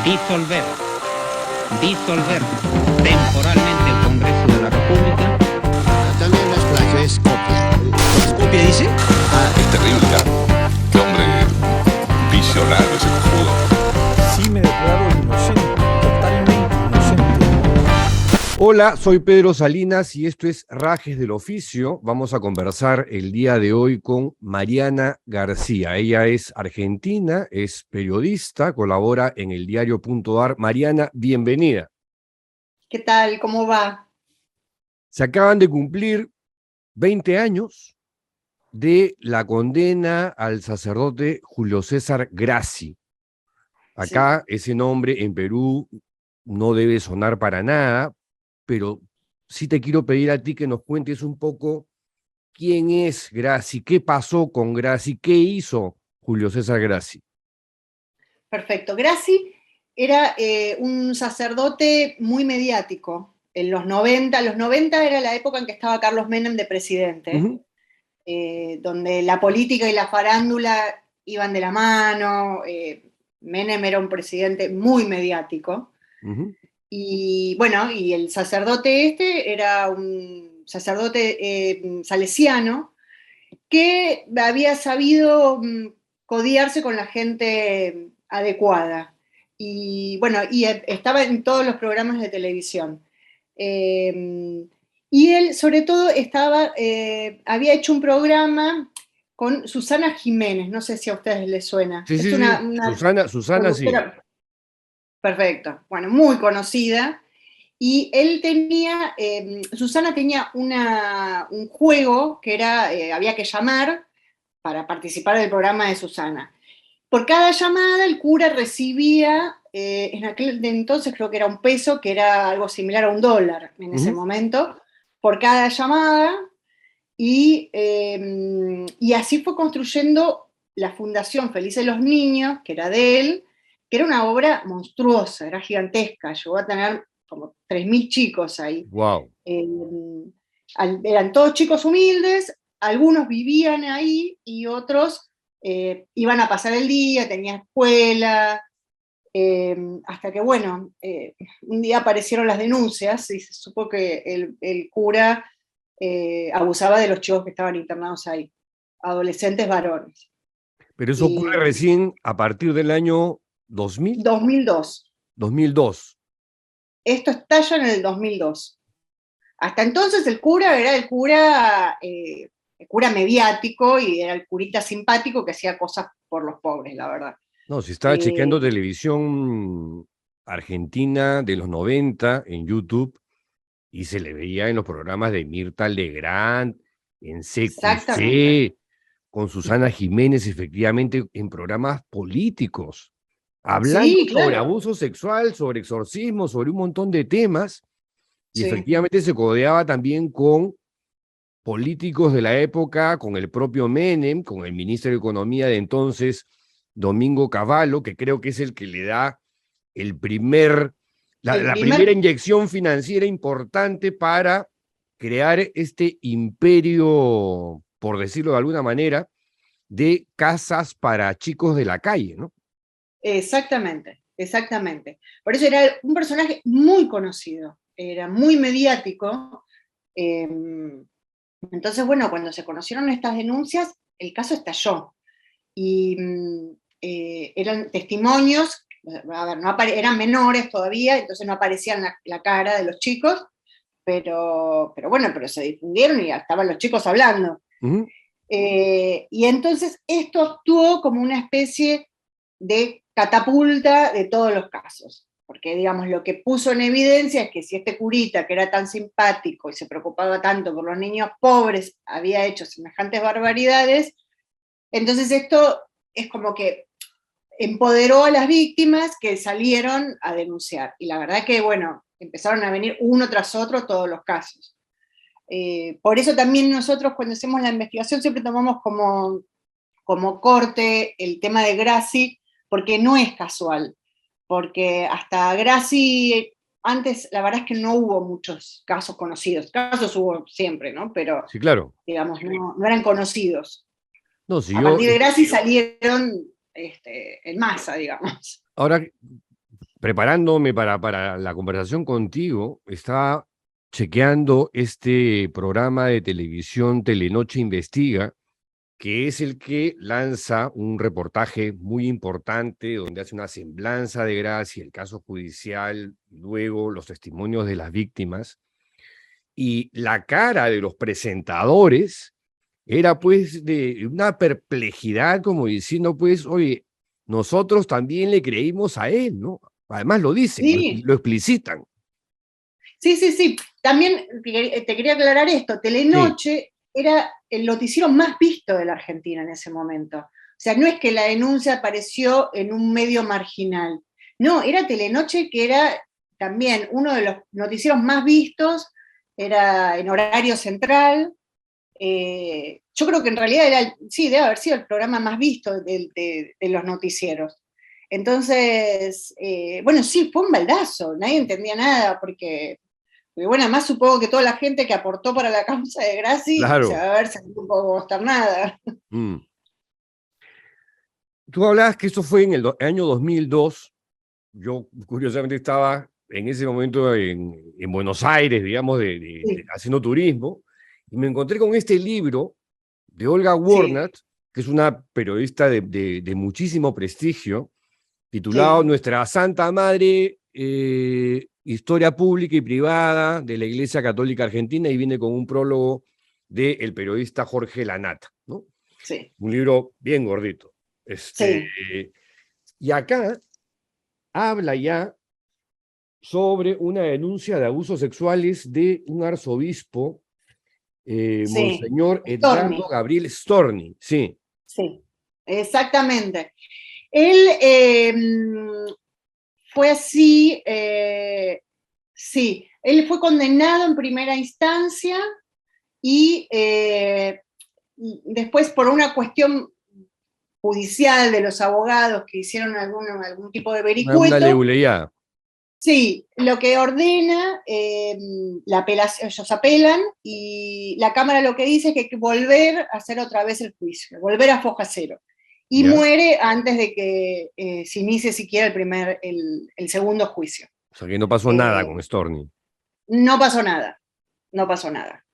disolver, disolver temporalmente el Congreso de la República. También las playas es copia. ¿Copia dice? Es terrible, ¿ah? Qué hombre visionario ese cojudo. Sí me declaro inocente, totalmente inocente. Hola, soy Pedro Salinas y esto es Rajes del Oficio. Vamos a conversar el día de hoy con Mariana García. Ella es argentina, es periodista, colabora en el diario.ar. Mariana, bienvenida. ¿Qué tal? ¿Cómo va? Se acaban de cumplir 20 años de la condena al sacerdote Julio César Grassi. Acá ese nombre en Perú no debe sonar para nada, pero sí te quiero pedir a ti que nos cuentes un poco quién es Grassi, qué pasó con Grassi, qué hizo Julio César Grassi. Perfecto. Grassi era un sacerdote muy mediático. En los 90 era la época en que estaba Carlos Menem de presidente, donde la política y la farándula iban de la mano. Menem era un presidente muy mediático. Y bueno, y el sacerdote este era un sacerdote salesiano que había sabido codiarse con la gente adecuada. Y bueno, y estaba en todos los programas de televisión. Y él, sobre todo, había hecho un programa con Susana Jiménez, no sé si a ustedes les suena. Sí, Es sí, una Susana sí. Perfecto, bueno, muy conocida. Y él tenía, Susana tenía un juego que era, había que llamar para participar del programa de Susana. Por cada llamada el cura recibía, en aquel entonces creo que era $1, que era algo similar a $1 en ese momento, por cada llamada, y así fue construyendo la Fundación Felices los Niños, que era de él, que era una obra monstruosa, era gigantesca, llegó a tener como 3.000 chicos ahí. Wow. Eran todos chicos humildes, algunos vivían ahí y otros iban a pasar el día, tenía escuela, hasta que, bueno, un día aparecieron las denuncias y se supo que el cura abusaba de los chicos que estaban internados ahí, adolescentes varones. Pero eso ocurre recién a partir del año 2000. 2002. 2002. Esto estalla en el 2002. Hasta entonces el cura era el cura mediático y era el curita simpático que hacía cosas por los pobres, la verdad. No, si estaba chequeando televisión argentina de los 90 en YouTube y se le veía en los programas de Mirta Legrand, en CQC, con Susana Jiménez, efectivamente, en programas políticos, hablando sobre abuso sexual, sobre exorcismo, sobre un montón de temas, y efectivamente se codeaba también con políticos de la época, con el propio Menem, con el ministro de Economía de entonces, Domingo Cavallo, que creo que es el que le da la primera inyección financiera importante para crear este imperio, por decirlo de alguna manera, de casas para chicos de la calle, ¿no? Exactamente, exactamente. Por eso era un personaje muy conocido, era muy mediático. Entonces, bueno, cuando se conocieron estas denuncias, el caso estalló. Y eran testimonios, a ver, eran menores todavía, entonces no aparecían la cara de los chicos, pero se difundieron y estaban los chicos hablando. Y entonces esto actuó como una especie de catapulta de todos los casos, porque digamos lo que puso en evidencia es que si este curita que era tan simpático y se preocupaba tanto por los niños pobres había hecho semejantes barbaridades, entonces esto es como que empoderó a las víctimas que salieron a denunciar, y la verdad que bueno, empezaron a venir uno tras otro todos los casos. Por eso también nosotros cuando hacemos la investigación siempre tomamos como corte el tema de Grassi, porque no es casual, porque hasta Grassi, antes la verdad es que no hubo muchos casos conocidos, casos hubo siempre, ¿no? Pero, sí, claro, digamos, no eran conocidos. No, si a partir de Grassi salieron en masa, digamos. Ahora, preparándome para la conversación contigo, estaba chequeando este programa de televisión Telenoche Investiga, que es el que lanza un reportaje muy importante donde hace una semblanza de Gracie, el caso judicial, luego los testimonios de las víctimas, y la cara de los presentadores era pues de una perplejidad, como diciendo pues, oye, nosotros también le creímos a él, ¿no? Además lo dicen, Sí. lo explicitan. Sí. También te quería aclarar esto. Telenoche era el noticiero más visto de la Argentina en ese momento. O sea, no es que la denuncia apareció en un medio marginal. No, era Telenoche, que era también uno de los noticieros más vistos, era en horario central. Yo creo que en realidad debe haber sido el programa más visto de los noticieros. Entonces, bueno, sí, fue un baldazo, nadie entendía nada, porque bueno, además supongo que toda la gente que aportó para la causa de Gracie Claro. se va a ver sentido un poco consternada. Tú hablabas que eso fue en el año 2002. Yo, curiosamente, estaba en ese momento en Buenos Aires, digamos, Sí. haciendo turismo, y me encontré con este libro de Olga Warnat, que es una periodista de muchísimo prestigio, titulado Sí. Nuestra Santa Madre, Historia Pública y Privada de la Iglesia Católica Argentina, y viene con un prólogo del periodista Jorge Lanata, ¿no? Sí. Un libro bien gordito. Sí. Y acá habla ya sobre una denuncia de abusos sexuales de un arzobispo, Sí. Monseñor Storni. Edgardo Gabriel Storni. Sí. Sí, exactamente. Él fue así, sí, él fue condenado en primera instancia y después por una cuestión judicial de los abogados que hicieron algún tipo de Una vericueto. leguleya. Sí, lo que ordena la apelación, ellos apelan y la Cámara lo que dice es que hay que volver a hacer otra vez el juicio, volver a foja cero. Y ¿Ya? muere antes de que se inicie siquiera el segundo juicio. O sea que no pasó nada con Storni. No pasó nada, no pasó nada.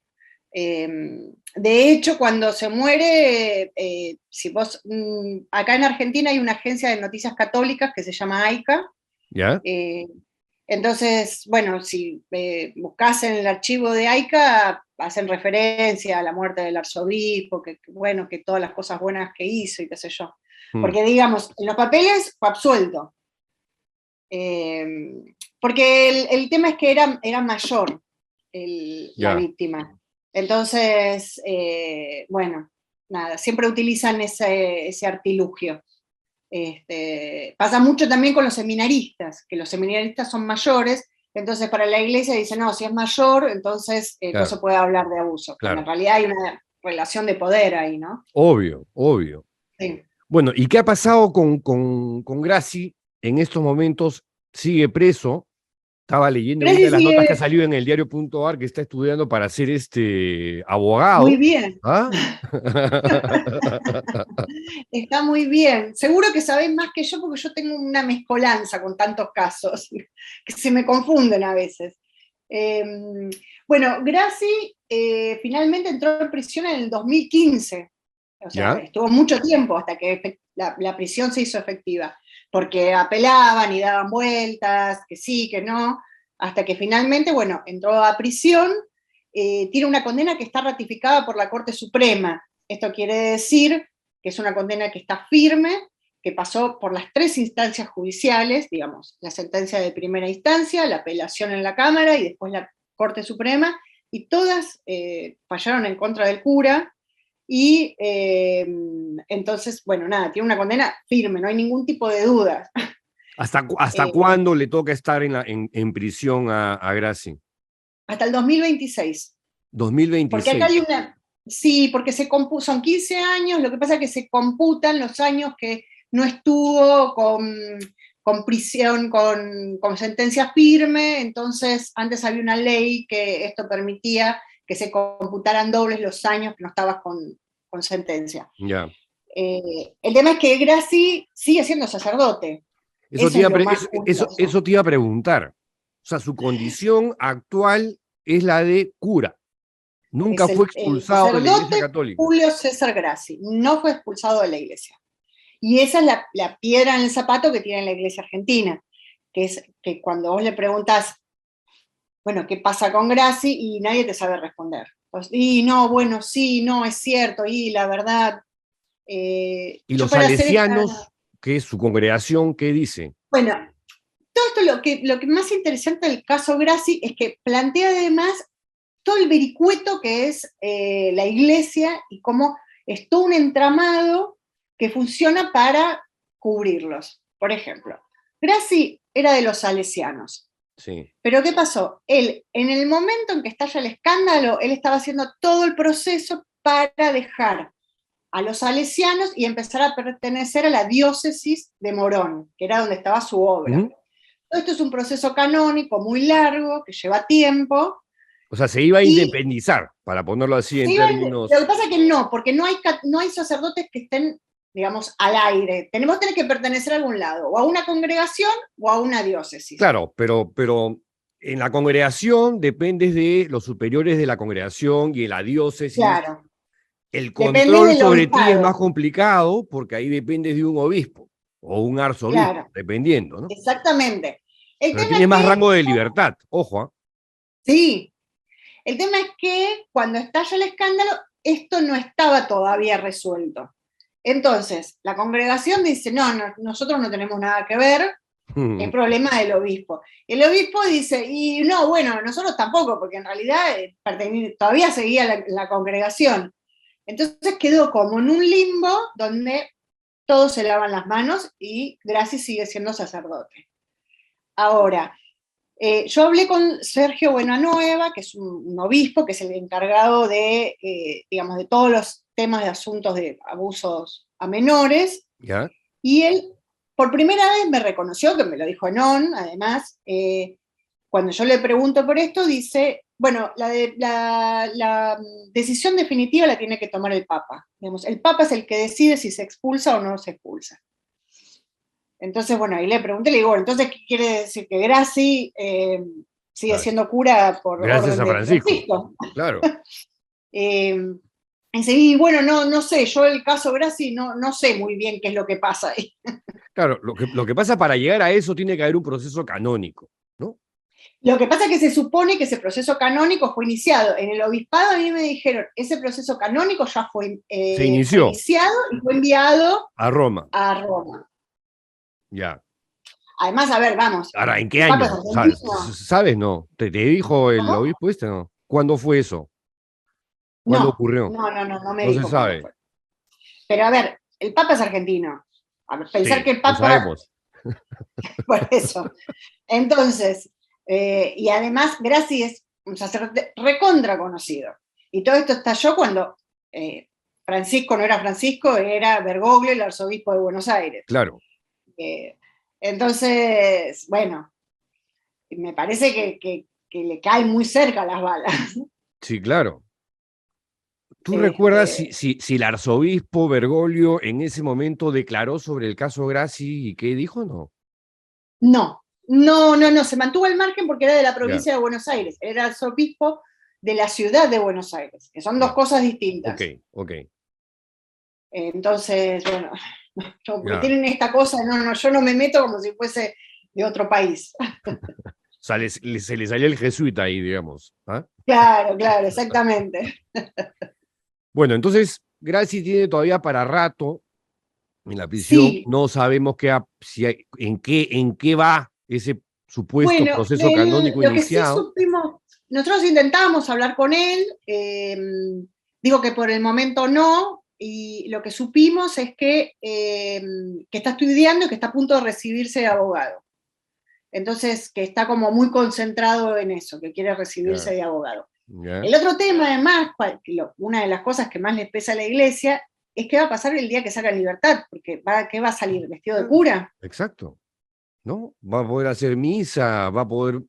De hecho, cuando se muere, si vos, acá en Argentina hay una agencia de noticias católicas que se llama AICA. ¿Ya? Entonces, bueno, si buscas en el archivo de AICA, hacen referencia a la muerte del arzobispo, bueno, que todas las cosas buenas que hizo y qué sé yo. Porque, digamos, en los papeles fue absuelto. Porque el tema es que era mayor la víctima. Entonces, bueno, nada, siempre utilizan ese artilugio. Pasa mucho también con los seminaristas, que los seminaristas son mayores, entonces para la iglesia dicen, no, si es mayor, entonces no se puede hablar de abuso. Claro. En realidad hay una relación de poder ahí, ¿no? Obvio. Sí. Bueno, ¿y qué ha pasado con Gracie en estos momentos? Sigue preso. Estaba leyendo una de las notas que ha salido en el diario.ar, que está estudiando para ser abogado. Muy bien. ¿Ah? Está muy bien. Seguro que sabés más que yo, porque yo tengo una mezcolanza con tantos casos, que se me confunden a veces. Bueno, Gracie finalmente entró en prisión en el 2015. O sea, estuvo mucho tiempo hasta que la prisión se hizo efectiva, porque apelaban y daban vueltas, que sí, que no, hasta que finalmente, bueno, entró a prisión. Tiene una condena que está ratificada por la Corte Suprema. Esto quiere decir que es una condena que está firme, que pasó por las 3 instancias judiciales, digamos, la sentencia de primera instancia, la apelación en la Cámara y después la Corte Suprema, y todas fallaron en contra del cura. Y entonces, bueno, nada, tiene una condena firme, no hay ningún tipo de duda. ¿Hasta cuándo le toca estar en prisión a Gracie? Hasta el 2026. 2026. Porque acá hay sí, porque son 15 años, lo que pasa es que se computan los años que no estuvo con prisión, con sentencia firme. Entonces antes había una ley que esto permitía que se computaran dobles los años que no estabas con sentencia. Ya. El tema es que Gracie sigue siendo sacerdote. Eso Eso te iba es a lo pre- más eso te iba a preguntar. O sea, su condición actual es la de cura. Nunca Es fue el expulsado de la Iglesia sacerdote Católica. Julio César Grassi, no fue expulsado de la iglesia. Y esa es la piedra en el zapato que tiene la iglesia argentina, que es que cuando vos le preguntas, bueno, ¿qué pasa con Grassi? Y nadie te sabe responder. Pues, y no, bueno, sí, no, es cierto, y la verdad. Y Yo los para hacer esta. salesianos, que es su congregación, ¿qué dice? Bueno, todo esto lo que más interesante del caso Grassi es que plantea además todo el vericueto que es la iglesia y cómo es todo un entramado que funciona para cubrirlos. Por ejemplo, Grassi era de los salesianos. Sí. Pero ¿qué pasó? Él, en el momento en que estalla el escándalo, él estaba haciendo todo el proceso para dejar a los salesianos y empezar a pertenecer a la diócesis de Morón, que era donde estaba su obra. Ujú. Esto es un proceso canónico muy largo, que lleva tiempo. O sea, se iba a Y independizar, para ponerlo así en lo términos. que pasa es que no, porque no hay sacerdotes que estén, digamos, al aire. Tenemos que pertenecer a algún lado, o a una congregación o a una diócesis. Claro, pero en la congregación dependes de los superiores de la congregación y en la diócesis. Claro. El Depende control del sobre ti es obispado. más complicado porque ahí dependes de un obispo o un arzobispo, Claro. dependiendo, ¿no? Exactamente. El Pero tema tienes es más que, rango de libertad, ojo, ¿ah? sí, el tema es que cuando estalla el escándalo, esto no estaba todavía resuelto. Entonces, la congregación dice, no, nosotros no tenemos nada que ver, es problema del obispo. El obispo dice, y no, bueno, nosotros tampoco, porque en realidad todavía seguía la congregación. Entonces quedó como en un limbo donde todos se lavan las manos y Grassi sigue siendo sacerdote. Ahora, yo hablé con Sergio Buenanueva, que es un obispo, que es el encargado de, digamos, de todos los temas de asuntos de abusos a menores, ¿Ya? y él por primera vez me reconoció, que me lo dijo en ON, además, cuando yo le pregunto por esto, dice, bueno, la decisión definitiva la tiene que tomar el Papa. Digamos, el Papa es el que decide si se expulsa o no se expulsa. Entonces, bueno, ahí le pregunté, le digo, bueno, entonces, ¿qué quiere decir? Que Grassi sigue siendo cura por Gracias orden a de Francisco. Claro. Y bueno, no sé, yo el caso Grassi no sé muy bien qué es lo que pasa ahí. Claro, lo que pasa para llegar a eso tiene que haber un proceso canónico, ¿no? Lo que pasa es que se supone que ese proceso canónico fue iniciado. En el obispado a mí me dijeron, ese proceso canónico ya fue Se inició iniciado y fue enviado a Roma. a Roma. Ya. Además, a ver, vamos. Ahora, ¿en qué el Papa año? es argentino. ¿Sabes? No. ¿Te dijo el ¿Cómo? obispo este? No. ¿Cuándo fue eso? ¿Cuándo ocurrió? No me No se dijo sabe. cuándo fue. Pero a ver, el Papa es argentino. A ver, pensar Sí, que el lo Papa... sabemos. Por eso. Entonces, y además Grassi es un sacerdote recontra conocido. Y todo esto estalló cuando Francisco no era Francisco, era Bergoglio, el arzobispo de Buenos Aires. Claro. Entonces, bueno, me parece que le caen muy cerca las balas. Sí, claro. ¿Tú recuerdas si el arzobispo Bergoglio en ese momento declaró sobre el caso Grassi y qué dijo? No. No, se mantuvo al margen porque era de la provincia de Buenos Aires, era arzobispo de la ciudad de Buenos Aires, que son dos cosas distintas. Ok. Entonces, bueno, porque tienen esta cosa, yo no me meto como si fuese de otro país. O sea, se le salió el jesuita ahí, digamos. ¿Ah? Claro, exactamente. Bueno, entonces, Grassi tiene todavía para rato en la prisión. Sí. No sabemos en qué va ese supuesto proceso canónico lo iniciado. Que sí supimos, nosotros intentábamos hablar con él, digo que por el momento no, y lo que supimos es que está estudiando y que está a punto de recibirse de abogado. Entonces, que está como muy concentrado en eso, que quiere recibirse de abogado. El otro tema, además, una de las cosas que más les pesa a la iglesia, es qué va a pasar el día que salga en libertad, porque ¿qué va a salir? ¿Vestido de cura? Exacto. ¿No? Va a poder hacer misa, va a poder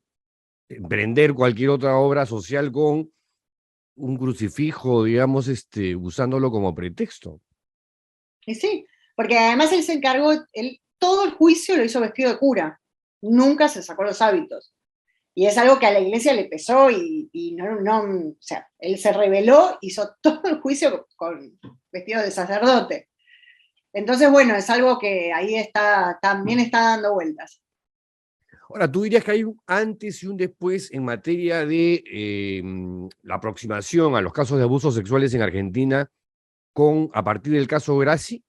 emprender cualquier otra obra social con un crucifijo, digamos, usándolo como pretexto. Y sí, porque además él se encargó, él todo el juicio lo hizo vestido de cura, nunca se sacó los hábitos. Y es algo que a la iglesia le pesó y o sea, él se rebeló, hizo todo el juicio con vestido de sacerdote. Entonces, bueno, es algo que ahí también está dando vueltas. Ahora, ¿tú dirías que hay un antes y un después en materia de la aproximación a los casos de abusos sexuales en Argentina a partir del caso Grassi?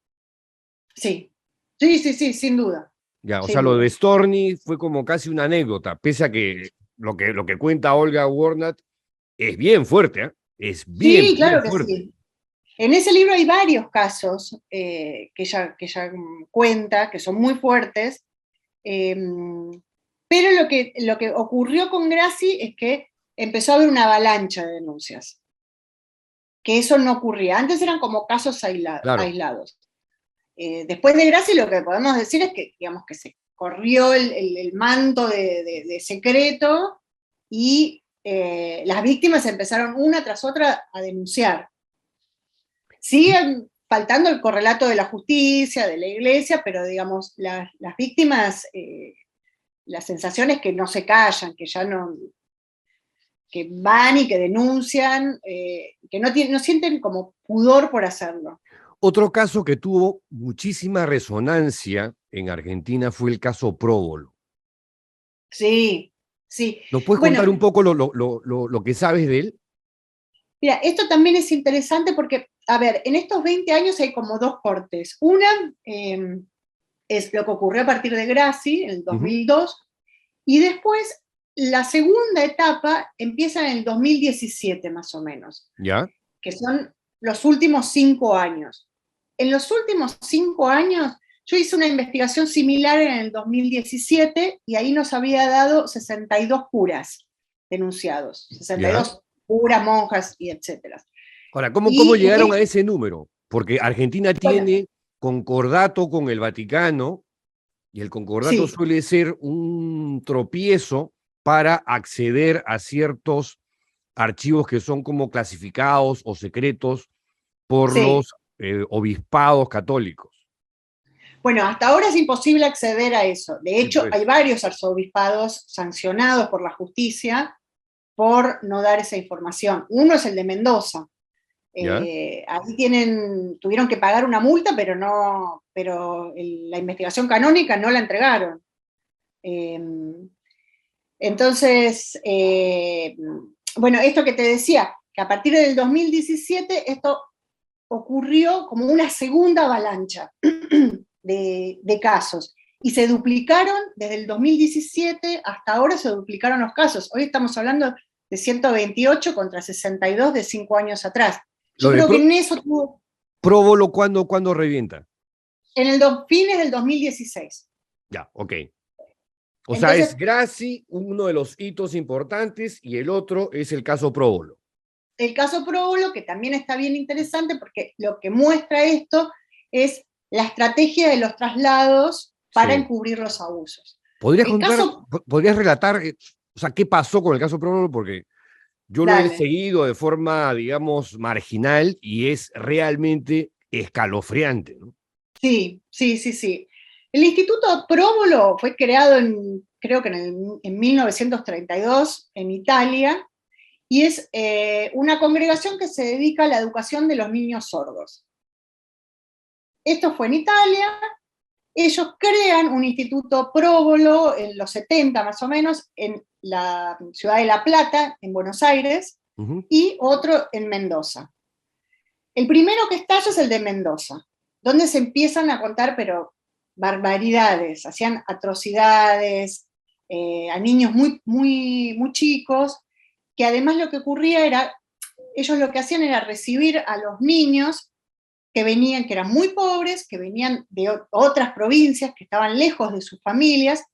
Sí, sí, sin duda. Ya, o Sin sea, lo duda. de Storni fue como casi una anécdota, pese a que lo que cuenta Olga Warnat es bien fuerte, ¿eh? Es bien, Sí, claro bien que fuerte. sí. En ese libro hay varios casos que ella cuenta, que son muy fuertes, pero lo que ocurrió con Grassi es que empezó a haber una avalancha de denuncias, que eso no ocurría. Antes eran como casos Claro. aislados. Después de Grassi lo que podemos decir es que, digamos, que se corrió el manto de secreto y las víctimas empezaron una tras otra a denunciar. Sigue faltando el correlato de la justicia, de la iglesia, pero digamos, las víctimas, la sensación es que no se callan, que ya no, que van y que denuncian, que no sienten como pudor por hacerlo. Otro caso que tuvo muchísima resonancia en Argentina fue el caso Próbolo. Sí, sí. ¿Nos puedes Bueno, contar un poco lo que sabes de él? mira, esto también es interesante porque, a ver, en estos 20 años hay como dos cortes. Una es lo que ocurrió a partir de Grassi, en el 2002, y después la segunda etapa empieza en el 2017 más o menos, ¿Ya? que son los últimos 5 años. En los últimos 5 años, yo hice una investigación similar en el 2017 y ahí nos había dado 62 curas denunciados, 62 curas, monjas y etcétera. Ahora, ¿cómo llegaron a ese número? Porque Argentina tiene concordato con el Vaticano y el concordato suele ser un tropiezo para acceder a ciertos archivos que son como clasificados o secretos por los obispados católicos. Bueno, hasta ahora es imposible acceder a eso. De hecho, hay varios arzobispados sancionados por la justicia por no dar esa información. Uno es el de Mendoza. Ahí tuvieron que pagar una multa, pero la investigación canónica no la entregaron. Entonces, bueno, esto que te decía, que a partir del 2017 esto ocurrió como una segunda avalancha de casos. Y se duplicaron, desde el 2017 hasta ahora se duplicaron los casos. Hoy estamos hablando de 128 contra 62 de 5 años atrás. Yo creo que en eso tuvo... ¿Próbolo cuándo revienta? En fines del 2016. Ya, ok. O sea, es Grassi uno de los hitos importantes y el otro es el caso Próbolo. El caso Próbolo, que también está bien interesante porque lo que muestra esto es la estrategia de los traslados para encubrir los abusos. ¿Podrías relatar, o sea, qué pasó con el caso Próbolo? Porque yo lo he seguido de forma, digamos, marginal y es realmente escalofriante, ¿no? Sí. El Instituto Próbolo fue creado creo que en 1932 en Italia, y es una congregación que se dedica a la educación de los niños sordos. Esto fue en Italia. Ellos crean un instituto Próbolo en los 70 más o menos, en la ciudad de La Plata, en Buenos Aires, y otro en Mendoza. El primero que estalla es el de Mendoza, donde se empiezan a contar, pero barbaridades, hacían atrocidades a niños muy chicos, que además lo que ocurría era, ellos lo que hacían era recibir a los niños que eran muy pobres, que venían de otras provincias, que estaban lejos de sus familias,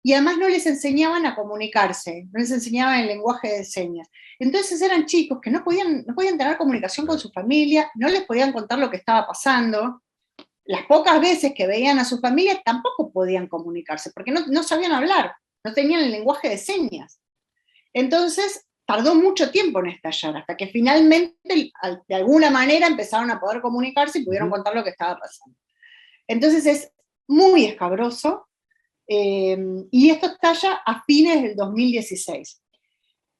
y además no les enseñaban a comunicarse, no les enseñaban el lenguaje de señas. Entonces eran chicos que no podían tener comunicación con su familia, no les podían contar lo que estaba pasando. Las pocas veces que veían a su familia tampoco podían comunicarse, porque no sabían hablar, no tenían el lenguaje de señas. Entonces tardó mucho tiempo en estallar, hasta que finalmente, de alguna manera, empezaron a poder comunicarse y pudieron contar lo que estaba pasando. Entonces muy escabroso, y esto estalla a fines del 2016.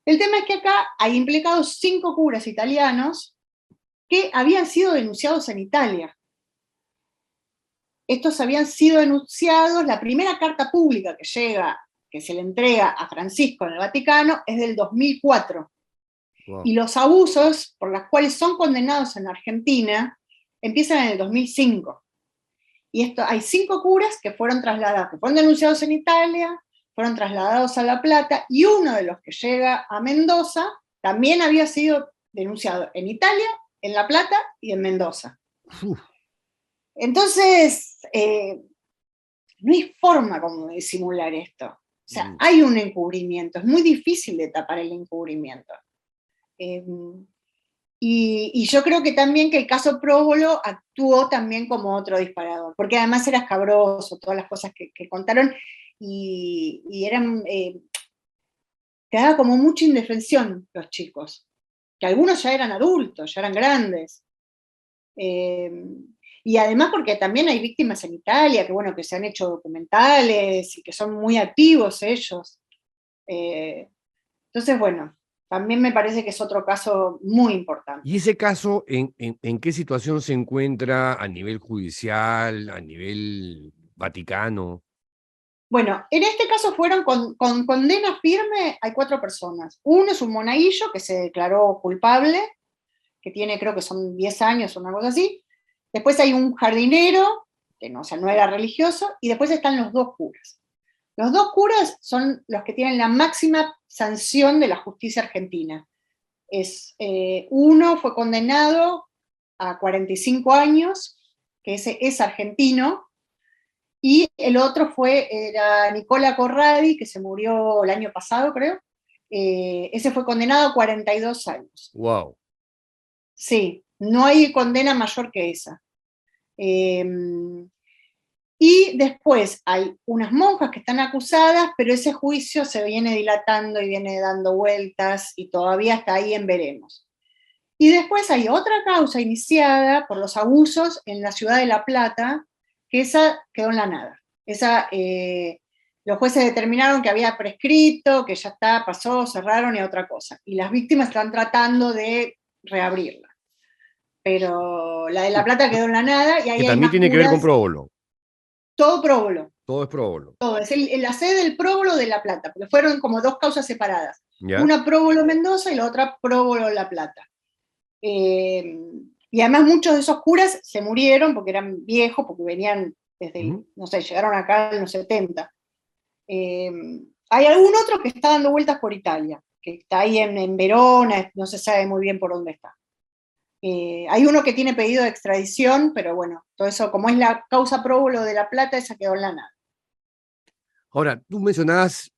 El tema es que acá hay implicados 5 curas italianos que habían sido denunciados en Italia. Estos habían sido denunciados, la primera carta pública que llega, que se le entrega a Francisco en el Vaticano, es del 2004. Wow. Y los abusos por los cuales son condenados en Argentina empiezan en el 2005. Y hay 5 curas que fueron trasladados, que fueron denunciados en Italia, fueron trasladados a La Plata, y uno de los que llega a Mendoza también había sido denunciado en Italia, en La Plata y en Mendoza. Uf. Entonces, no hay forma como de disimular esto. O sea, hay un encubrimiento, es muy difícil de tapar el encubrimiento. Y yo creo que también que el caso Próbolo actuó también como otro disparador, porque además era escabroso, todas las cosas que contaron, y eran, te daba como mucha indefensión los chicos, que algunos ya eran adultos, ya eran grandes. Y además porque también hay víctimas en Italia, que bueno, que se han hecho documentales, y que son muy activos ellos. Entonces, bueno, también me parece que es otro caso muy importante. ¿Y ese caso en qué situación se encuentra a nivel judicial, a nivel Vaticano? Bueno, en este caso fueron con condena firme, hay 4 personas. Uno es un monaguillo que se declaró culpable, que tiene, creo que son 10 años o una cosa así. Después hay un jardinero, que no, o sea, no era religioso, y después están los 2 curas. Los 2 curas son los que tienen la máxima sanción de la justicia argentina. Uno fue condenado a 45 años, que ese es argentino, y el otro era Nicola Corradi, que se murió el año pasado, creo. Ese fue condenado a 42 años. Wow. Sí, no hay condena mayor que esa. Y después hay unas monjas que están acusadas, pero ese juicio se viene dilatando y viene dando vueltas, y todavía está ahí en veremos. Y después hay otra causa iniciada por los abusos en la ciudad de La Plata, que esa quedó en la nada. Esa, los jueces determinaron que había prescrito, que ya está, pasó, cerraron y otra cosa. Y las víctimas están tratando de reabrirla. Pero la de La Plata quedó en la nada, y ahí Que hay también más tiene que ver curas. con Próbolo. Todo Próbolo. Todo es Próbolo. Todo, es la sede del Próbolo de La Plata, porque fueron como 2 causas separadas. ¿Ya? Una Próbolo Mendoza y la otra Próbolo La Plata. Y además muchos de esos curas se murieron porque eran viejos, porque venían desde, no sé, llegaron acá en los 70. Hay algún otro que está dando vueltas por Italia, que está ahí en Verona, no se sabe muy bien por dónde está. Hay uno que tiene pedido de extradición, pero bueno, todo eso, como es la causa Próbolo de La Plata, esa quedó en la nada. Ahora, tú mencionabas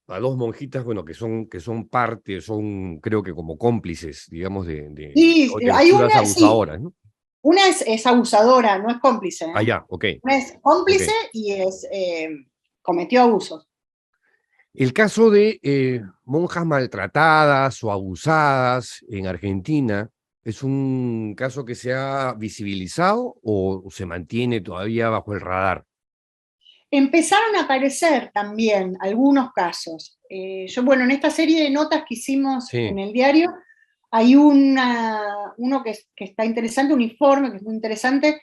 a 2 monjitas, bueno, que son parte, son creo que como cómplices, digamos, de Sí, hay posturas una, abusadoras, sí, ¿no? una es abusadora, no es cómplice. Ah, ya, ok. Una es cómplice, Ok. y cometió abusos. El caso de monjas maltratadas o abusadas en Argentina, ¿es un caso que se ha visibilizado o se mantiene todavía bajo el radar? Empezaron a aparecer también algunos casos. Bueno, en esta serie de notas que hicimos Sí. en el diario, hay uno que está interesante, un informe que es muy interesante,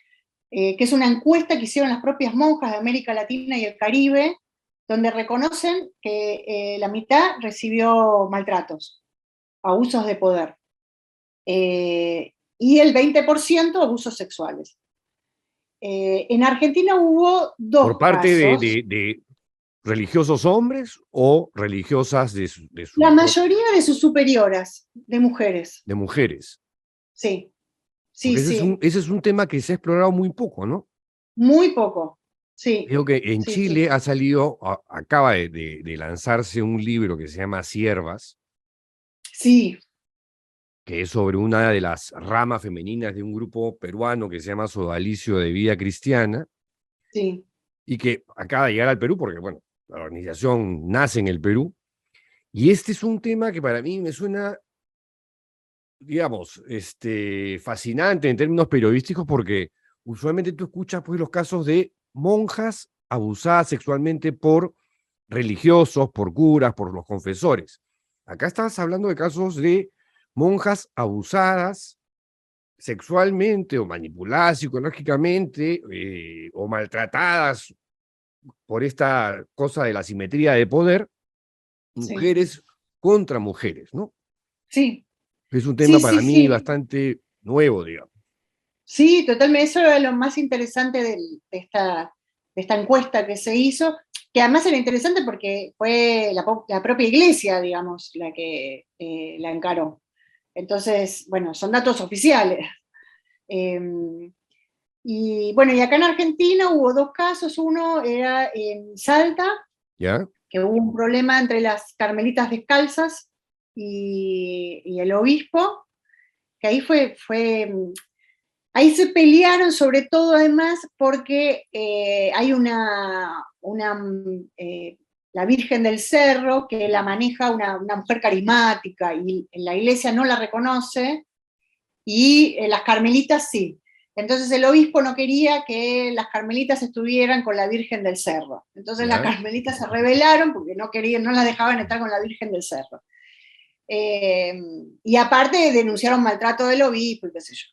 que es una encuesta que hicieron las propias monjas de América Latina y el Caribe, donde reconocen que la mitad recibió maltratos, abusos de poder, y el 20% abusos sexuales. En Argentina hubo 2 ¿Por parte casos. de religiosos hombres o religiosas de su La mayoría de sus superioras, de mujeres. de mujeres? Sí, sí, Porque sí. ese es un tema que se ha explorado muy poco, ¿no? Muy poco. Sí. Creo que en Sí, Chile sí. ha salido, acaba de lanzarse un libro que se llama Siervas, Sí, que es sobre una de las ramas femeninas de un grupo peruano que se llama Sodalicio de Vida Cristiana, sí. y que acaba de llegar al Perú porque, bueno, la organización nace en el Perú. Y este es un tema que para mí me suena, digamos, fascinante en términos periodísticos, porque usualmente tú escuchas pues los casos de monjas abusadas sexualmente por religiosos, por curas, por los confesores. Acá estás hablando de casos de monjas abusadas sexualmente o manipuladas psicológicamente o maltratadas por esta cosa de la simetría de poder, mujeres contra mujeres, ¿no? Sí. Es un tema para mí sí. bastante nuevo, digamos. Sí, totalmente. Eso era lo más interesante de esta encuesta que se hizo, que además era interesante porque fue la propia iglesia, digamos, la que la encaró. Entonces, bueno, son datos oficiales. Y bueno, y acá en Argentina hubo 2 casos. Uno era en Salta, ¿Ya? que hubo un problema entre las carmelitas descalzas y el obispo, que ahí se pelearon sobre todo además porque hay la Virgen del Cerro que la maneja una mujer carismática y en la iglesia no la reconoce y las carmelitas sí. Entonces el obispo no quería que las carmelitas estuvieran con la Virgen del Cerro. Entonces las carmelitas se rebelaron porque no las dejaban estar con la Virgen del Cerro. Y aparte denunciaron maltrato del obispo y qué sé yo.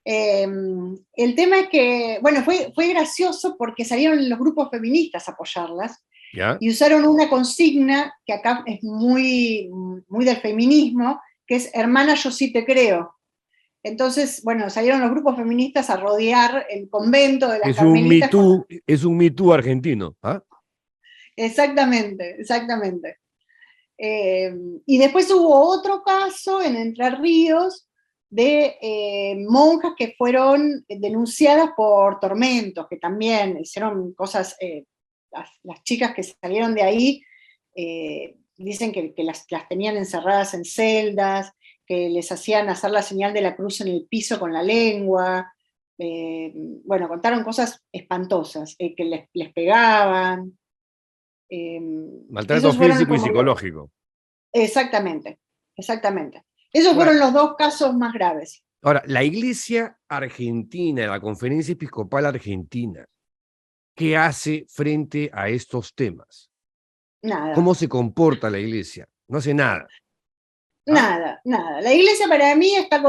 El tema es que, bueno, fue gracioso porque salieron los grupos feministas a apoyarlas. ¿Ya? Y usaron una consigna que acá es muy, muy del feminismo, que es hermana, yo sí te creo. Entonces, bueno, salieron los grupos feministas a rodear el convento de las carmelitas. Es un Me Too argentino. ¿Ah? Exactamente. Y después hubo otro caso en Entre Ríos de monjas que fueron denunciadas por tormentos, que también hicieron cosas, las chicas que salieron de ahí dicen que las tenían encerradas en celdas, que les hacían hacer la señal de la cruz en el piso con la lengua, bueno, contaron cosas espantosas, que les pegaban. Maltrato físico y psicológico. Exactamente. Esos fueron los 2 casos más graves. Ahora, la Iglesia Argentina, la Conferencia Episcopal Argentina, ¿qué hace frente a estos temas? Nada. ¿Cómo se comporta la Iglesia? No hace nada. Nada. La Iglesia para mí está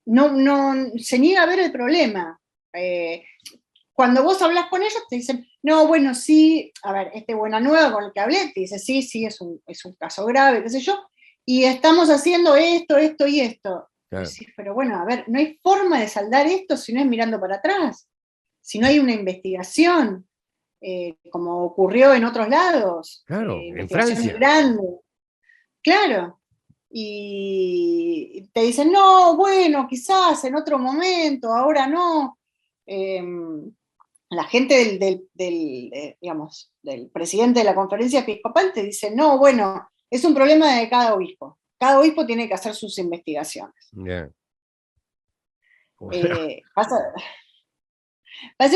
no se niega a ver el problema. Cuando vos hablas con ellos te dicen, no, bueno, sí, a ver, Buenanueva con el que hablé, te dice, sí, es un caso grave, qué sé yo, y estamos haciendo esto y esto. Claro. Decís, pero bueno, a ver, no hay forma de saldar esto si no es mirando para atrás, si no hay una investigación, como ocurrió en otros lados. Claro, en Francia. Grande. Claro. Y te dicen, no, bueno, quizás en otro momento, ahora no. La gente del presidente de la Conferencia Episcopal te dice, no, bueno, es un problema de cada obispo. Cada obispo tiene que hacer sus investigaciones. Yeah. Pasa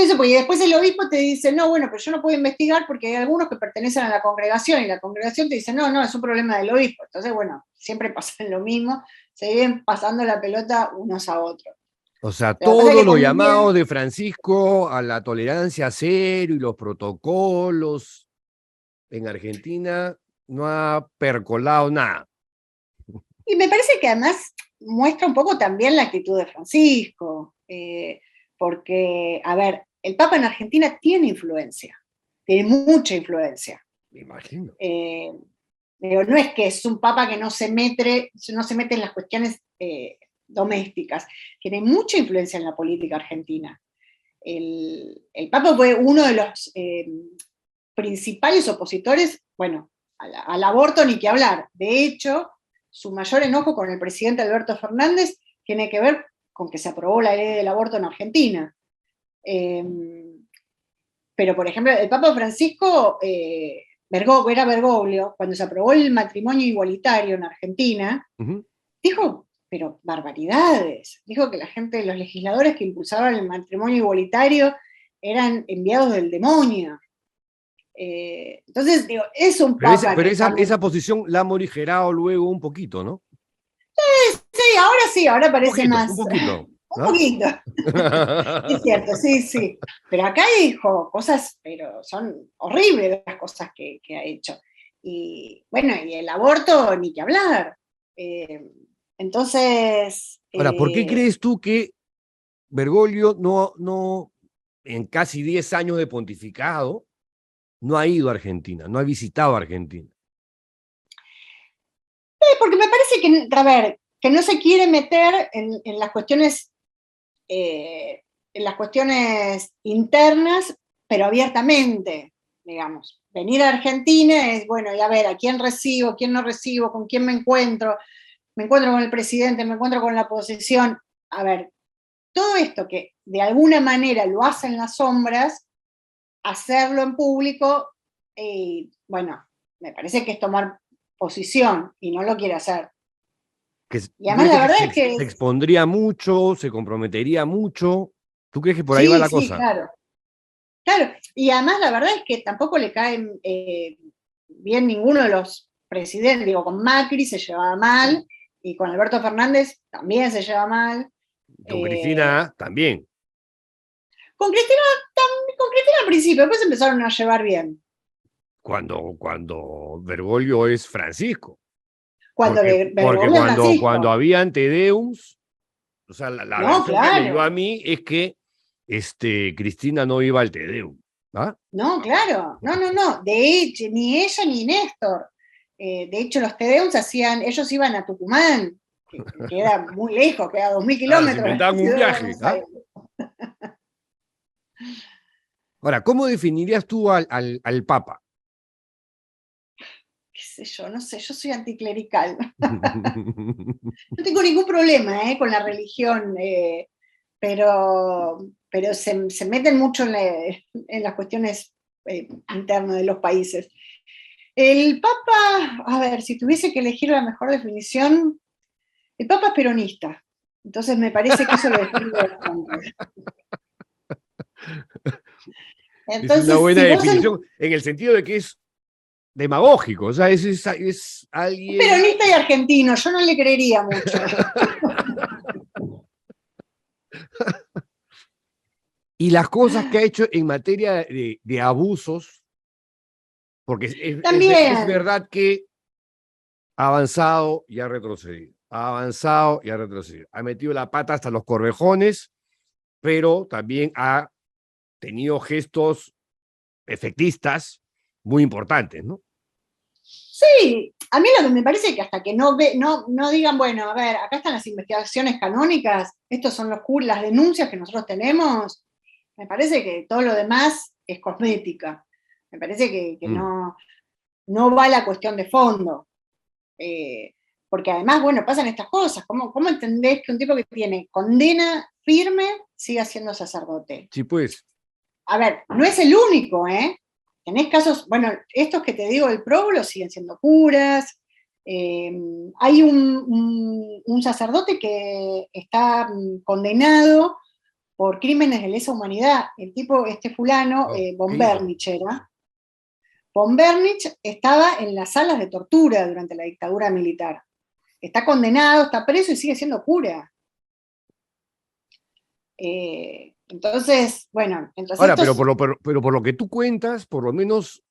eso, porque después el obispo te dice, no, bueno, pero yo no puedo investigar porque hay algunos que pertenecen a la congregación y la congregación te dice, no, es un problema del obispo. Entonces, bueno, siempre pasa lo mismo, se viven pasando la pelota unos a otros. O sea, todos los llamados de Francisco a la tolerancia cero y los protocolos en Argentina no ha percolado nada. Y me parece que además muestra un poco también la actitud de Francisco, porque, a ver, el Papa en Argentina tiene mucha influencia. Me imagino. Pero no es que es un Papa que no se mete en las cuestiones domésticas, tiene mucha influencia en la política argentina. El Papa fue uno de los principales opositores, bueno, al aborto ni que hablar. De hecho, su mayor enojo con el presidente Alberto Fernández tiene que ver con que se aprobó la ley del aborto en Argentina. Pero, por ejemplo, el Papa Francisco, era Bergoglio, cuando se aprobó el matrimonio igualitario en Argentina, dijo, pero barbaridades. Dijo que los legisladores que impulsaban el matrimonio igualitario eran enviados del demonio. Entonces, digo, es un Papa. Pero esa posición la ha morigerado luego un poquito, ¿no? Sí, ahora parece más. Un poquito. Un poquito. Es cierto, sí, sí. Pero acá dijo cosas, pero son horribles las cosas que ha hecho. Y bueno, y el aborto, ni que hablar. Entonces. Ahora, ¿por qué crees tú que Bergoglio no, en casi 10 años de pontificado, no ha ido a Argentina, no ha visitado Argentina? Porque me parece que, a ver, que no se quiere meter en las cuestiones internas, pero abiertamente, digamos. Venir a Argentina es, bueno, y a ver, ¿a quién recibo, quién no recibo, con quién me encuentro con el presidente, me encuentro con la oposición? A ver, todo esto que de alguna manera lo hace en las sombras, hacerlo en público, bueno, me parece que es tomar posición y no lo quiere hacer. Y además la verdad es que se expondría mucho, se comprometería mucho. ¿Tú crees que por ahí va la cosa? Sí, claro. Y además la verdad es que tampoco le caen bien ninguno de los presidentes. Digo, con Macri se llevaba mal y con Alberto Fernández también se lleva mal. Con Cristina también. Con Cristina al principio, después empezaron a llevar bien. Cuando Bergoglio es Francisco. Porque cuando había antedeums, o sea, la versión que me dio a mí es que Cristina no iba al Tedeum. ¿Ah? No, claro, no. De hecho, ni ella ni Néstor. De hecho, los Tedeums ellos iban a Tucumán, que queda muy lejos, queda 2.000 kilómetros. Se inventaban un viaje. Ahora, ¿cómo definirías tú al Papa? Qué sé yo, no sé, yo soy anticlerical. No tengo ningún problema con la religión, pero se meten mucho en las cuestiones internas de los países. El Papa, a ver, si tuviese que elegir la mejor definición, el Papa es peronista. Entonces me parece que eso lo define bastante. Entonces, es una buena definición, en el sentido de que es demagógico, o sea, es alguien... Peronista y argentino, yo no le creería mucho. Y las cosas que ha hecho en materia de abusos, porque es verdad que ha avanzado y ha retrocedido, ha metido la pata hasta los corvejones, pero también ha tenido gestos efectistas muy importantes, ¿no? Sí, a mí lo que me parece es que hasta que no digan, bueno, a ver, acá están las investigaciones canónicas, estos son las denuncias que nosotros tenemos, me parece que todo lo demás es cosmética. Me parece que no va la cuestión de fondo. Porque además, bueno, pasan estas cosas. ¿Cómo entendés que un tipo que tiene condena firme siga siendo sacerdote? Sí, pues. A ver, no es el único, ¿eh? Tenés casos, bueno, estos que te digo del próbulo siguen siendo curas. Hay un sacerdote que está condenado por crímenes de lesa humanidad. El tipo, fulano, von Bernich era. Von Bernich estaba en las salas de tortura durante la dictadura militar. Está condenado, está preso y sigue siendo cura. Entonces, bueno... Ahora, pero por lo que tú cuentas, por lo menos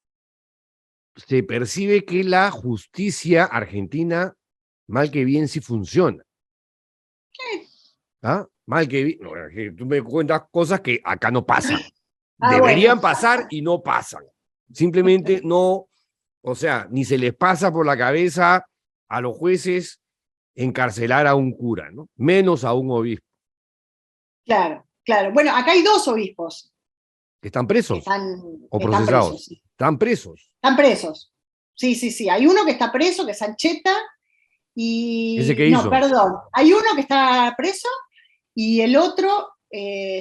se percibe que la justicia argentina, mal que bien, sí funciona. ¿Ah? Mal que bien. No, tú me cuentas cosas que acá no pasan. Deberían pasar y no pasan. Simplemente no, o sea, ni se les pasa por la cabeza a los jueces encarcelar a un cura, ¿no? Menos a un obispo. Claro. Bueno, acá hay 2 obispos. ¿Que están presos? ¿O procesados? Sí. ¿Están presos? Están presos. Sí. Hay uno que está preso, que es Sancheta, y... ¿Ese qué hizo? No, perdón. Hay uno que está preso, y el otro,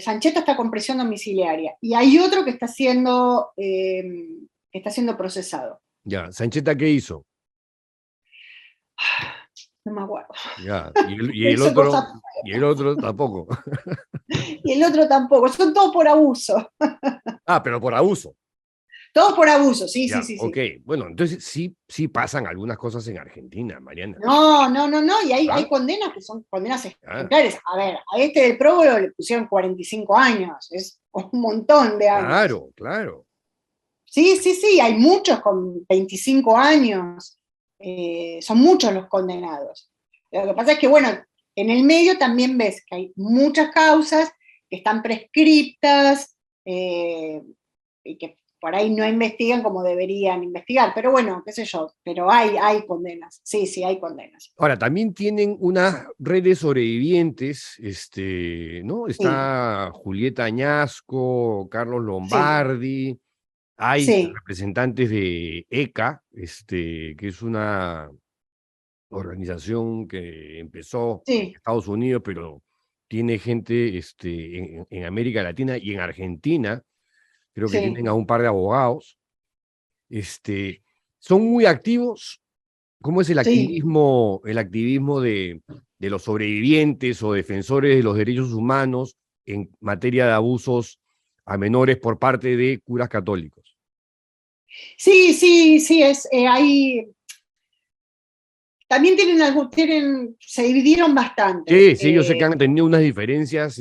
Sancheta está con prisión domiciliaria. Y hay otro que está siendo procesado. Ya, ¿Sancheta qué hizo? No me acuerdo. Ya, y el otro tampoco. Y el otro tampoco, son todos por abuso. Pero por abuso. Todos por abuso, sí, Ya, sí, sí, sí. ok, bueno, entonces sí pasan algunas cosas en Argentina, Mariana. No, y hay ¿Ah? condenas que son condenas Ah, ejemplares. A ver, a este del próbolo le pusieron 45 años, es un montón de años. claro, claro. Sí, hay muchos con 25 años, son muchos los condenados. Lo que pasa es que, bueno, en el medio también ves que hay muchas causas que están prescriptas y que por ahí no investigan como deberían investigar, pero bueno, qué sé yo, pero hay condenas, sí, hay condenas. Ahora, también tienen unas redes sobrevivientes, ¿no? Sí, Está Julieta Añasco, Carlos sí, Lombardi, hay sí, representantes de ECA, que es una organización que empezó en sí, Estados Unidos, pero tiene gente en América Latina y en Argentina, creo que sí. tienen a un par de abogados, este, son muy activos. ¿Cómo es Sí. el activismo de los sobrevivientes o defensores de los derechos humanos en materia de abusos a menores por parte de curas católicos? Sí, hay, también se dividieron bastante. Sí, yo sé que han tenido unas diferencias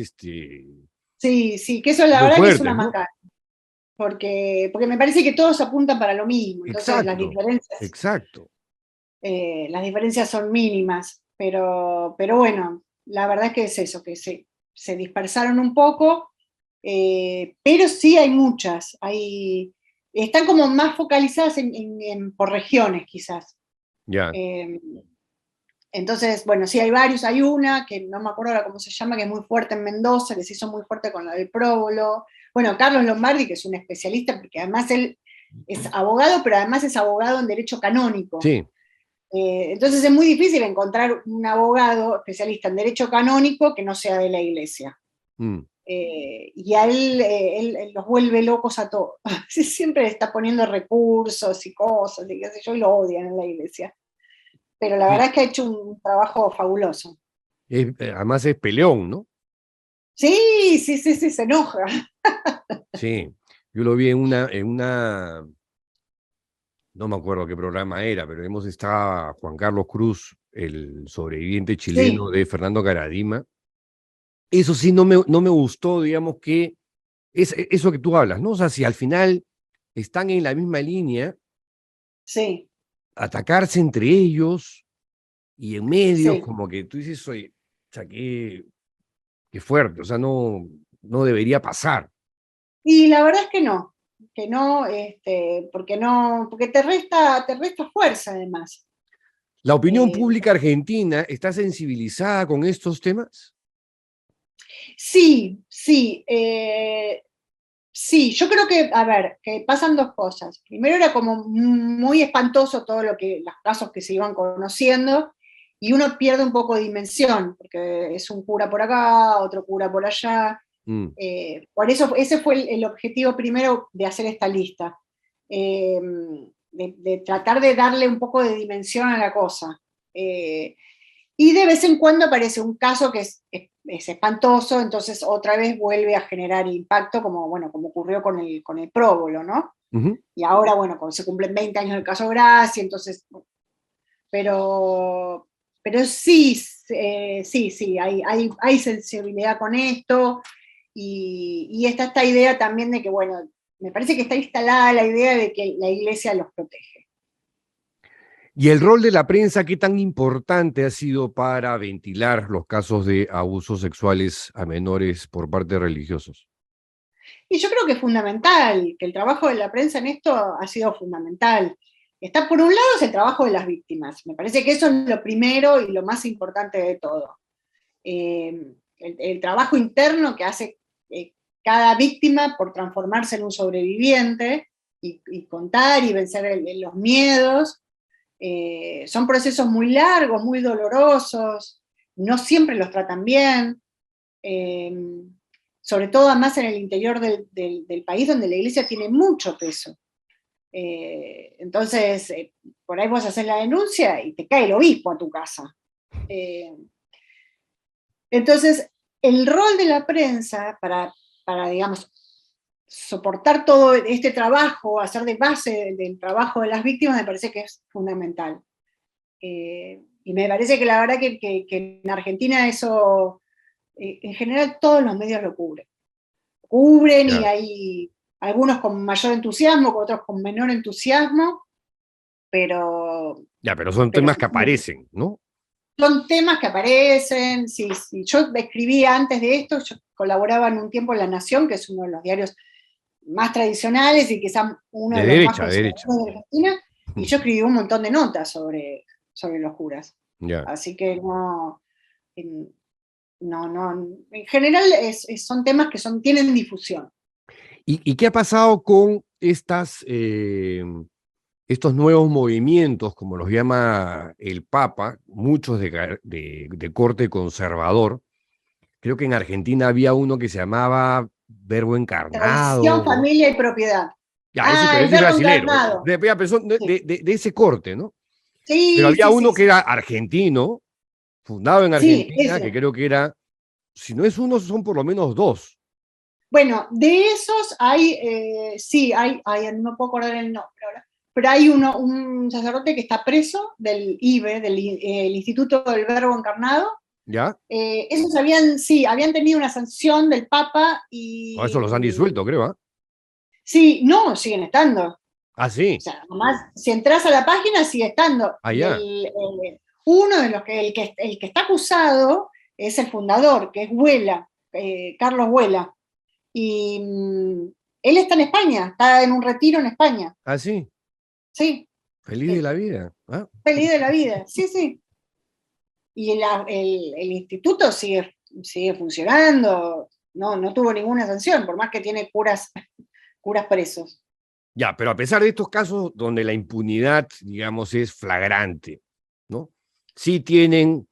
Sí, que eso la muy verdad que es una fuertes, ¿no? macana, porque me parece que todos apuntan para lo mismo, entonces Exacto, exacto. las diferencias son mínimas, pero bueno, la verdad es que es eso, que se dispersaron un poco, pero sí hay muchas, están como más focalizadas por regiones quizás. Ya. Eh, Entonces, bueno, sí hay varios, hay una que no me acuerdo ahora cómo se llama, que es muy fuerte en Mendoza, que se hizo muy fuerte con la del próbolo. Bueno, Carlos Lombardi, que es un especialista, porque además él es abogado, pero además es abogado en derecho canónico. Sí. Entonces es muy difícil encontrar un abogado especialista en derecho canónico que no sea de la iglesia. Mm. Y a él los vuelve locos a todos. Siempre está poniendo recursos y cosas, y qué sé yo, y lo odian en la iglesia. Pero la Sí. verdad es que ha hecho un trabajo fabuloso. Además es peleón, ¿no? Sí, se enoja. Sí. Yo lo vi no me acuerdo qué programa era, pero estaba Juan Carlos Cruz, el sobreviviente chileno Sí, de Fernando Caradima. Eso sí, no me gustó, digamos que es eso que tú hablas, ¿no? O sea, si al final están en la misma línea, sí, atacarse entre ellos y en medios, sí. como que tú dices, oye, o sea, qué fuerte, o sea, no debería pasar. Y la verdad es que no, porque no, porque te resta fuerza además. ¿La opinión Eh, pública argentina está sensibilizada con estos temas? sí, yo creo que, a ver, que pasan dos cosas. Primero era como muy espantoso todo los casos que se iban conociendo, y uno pierde un poco de dimensión, porque es un cura por acá, otro cura por allá. Mm. Por eso ese fue el objetivo primero de hacer esta lista, eh, de tratar de darle un poco de dimensión a la cosa. Y de vez en cuando aparece un caso que es espantoso, entonces otra vez vuelve a generar impacto, como ocurrió con el próbolo, ¿no? Ujú. Y ahora, bueno, como se cumplen 20 años del caso Gracia, entonces, pero, pero sí, hay sensibilidad con esto, y está esta idea también de que, bueno, me parece que está instalada la idea de que la iglesia los protege. ¿Y el rol de la prensa qué tan importante ha sido para ventilar los casos de abusos sexuales a menores por parte de religiosos? Y yo creo que es fundamental, que el trabajo de la prensa en esto ha sido fundamental. Está, por un lado, es el trabajo de las víctimas. Me parece que eso es lo primero y lo más importante de todo. El trabajo interno que hace cada víctima por transformarse en un sobreviviente y contar y vencer los miedos. Son procesos muy largos, muy dolorosos, no siempre los tratan bien. Eh, Sobre todo además en el interior del país, donde la iglesia tiene mucho peso. Entonces, por ahí vos haces la denuncia y te cae el obispo a tu casa. Entonces, el rol de la prensa para digamos, soportar todo este trabajo, hacer de base del trabajo de las víctimas, me parece que es fundamental. Y me parece que la verdad que en Argentina eso, en general todos los medios lo cubren. Cubren Claro. y hay algunos con mayor entusiasmo, otros con menor entusiasmo, pero Ya, pero son Pero temas sí, que aparecen, ¿no? son temas que aparecen. Sí, sí. Yo escribía antes de esto, yo colaboraba en un tiempo en La Nación, que es uno de los diarios más tradicionales y quizá uno De de los más derecha, de derecha. conservadores de Argentina, y yo escribí un montón de notas sobre los curas. Ya. Así que no, en general son temas que tienen difusión. ¿Y qué ha pasado con estos nuevos movimientos, como los llama el Papa, muchos de corte conservador? Creo que en Argentina había uno que se llamaba Verbo Encarnado. Tradición, familia y propiedad. Ya, pero el ese es Verbo brasilero. Encarnado. Pero son de ese corte, ¿no? Sí, Pero había sí, uno sí, que era argentino, fundado en Sí, Argentina, ese. que creo que era, si no es uno, son por lo menos dos. Bueno, de esos hay, no puedo acordar el nombre ahora, pero hay un sacerdote que está preso del IBE, del Instituto del Verbo Encarnado. ¿Ya? Esos habían tenido una sanción del Papa y... Eso los han disuelto, creo, ¿ah? Sí, no, siguen estando. Ah, sí. O sea, además, si entras a la página, sigue estando. Ah, Y ya. uno de los el que está acusado es el fundador, que es Huela, Carlos Huela. Y él está en España, está en un retiro en España. Ah, sí. Sí, Feliz de la vida. ¿Ah? feliz de la vida, sí, sí. Y el instituto sigue funcionando, no tuvo ninguna sanción, por más que tiene curas presos. Ya, pero a pesar de estos casos donde la impunidad, digamos, es flagrante, ¿no? Sí tienen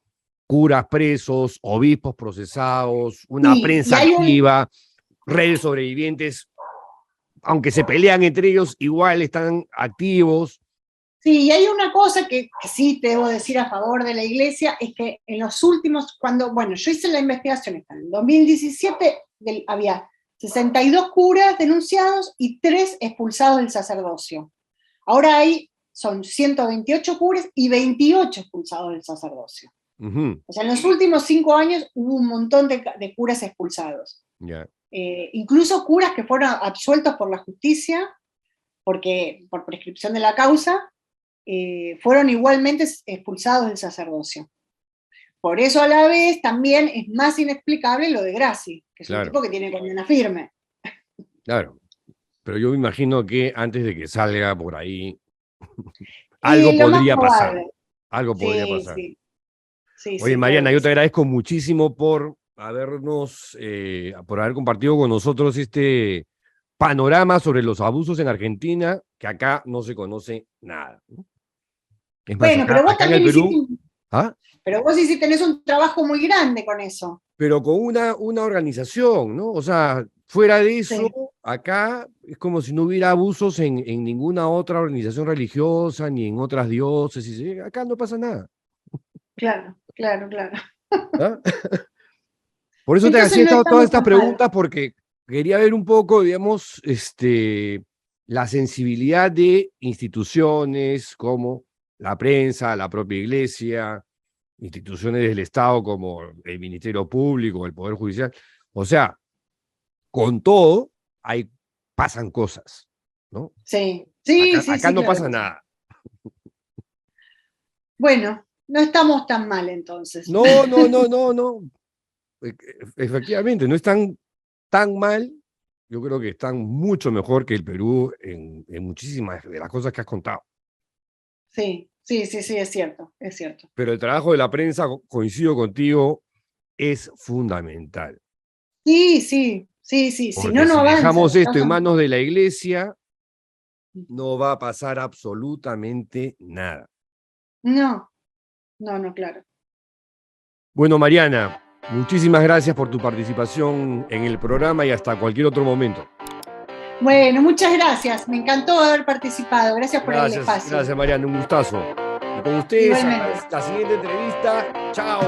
curas presos, obispos procesados, una Sí, prensa y hay activa, redes sobrevivientes, aunque se pelean entre ellos, igual están activos. Sí, y hay una cosa que sí te debo decir a favor de la Iglesia, es que en los últimos, yo hice la investigación, en el 2017 había 62 curas denunciados y 3 expulsados del sacerdocio. Ahora son 128 curas y 28 expulsados del sacerdocio. Uh-huh. O sea, en los últimos 5 años hubo un montón de curas expulsados. Yeah. Incluso curas que fueron absueltos por la justicia, porque por prescripción de la causa, fueron igualmente expulsados del sacerdocio. Por eso a la vez también es más inexplicable lo de Grassi, que es un tipo que tiene condena firme. Claro, pero yo me imagino que antes de que salga por ahí, algo podría pasar. Algo podría pasar. Sí, Oye, Mariana, yo te agradezco muchísimo por haber compartido con nosotros este panorama sobre los abusos en Argentina, que acá no se conoce nada. Es más, pero vos acá en también el Perú, pero vos sí tenés un trabajo muy grande con eso. Pero con una organización, ¿no? O sea, fuera de eso, acá es como si no hubiera abusos en ninguna otra organización religiosa, ni en otras diócesis. Acá no pasa nada. Claro. ¿Ah? Por eso te hacía todas estas preguntas, porque quería ver un poco, digamos, la sensibilidad de instituciones como la prensa, la propia iglesia, instituciones del Estado como el Ministerio Público, el Poder Judicial. O sea, con todo, pasan cosas, ¿no? Sí. Acá no pasa nada. Bueno, no estamos tan mal entonces. No. Efectivamente, no están tan mal. Yo creo que están mucho mejor que el Perú en muchísimas de las cosas que has contado. Sí, es cierto. Pero el trabajo de la prensa, coincido contigo, es fundamental. Sí. Porque si no avanza. Dejamos esto en manos de la iglesia, no va a pasar absolutamente nada. No, claro. Bueno, Mariana, muchísimas gracias por tu participación en el programa y hasta cualquier otro momento. Bueno, muchas gracias. Me encantó haber participado. Gracias por el espacio. Gracias, Mariana. Un gustazo. Y con ustedes, la siguiente entrevista. ¡Chao!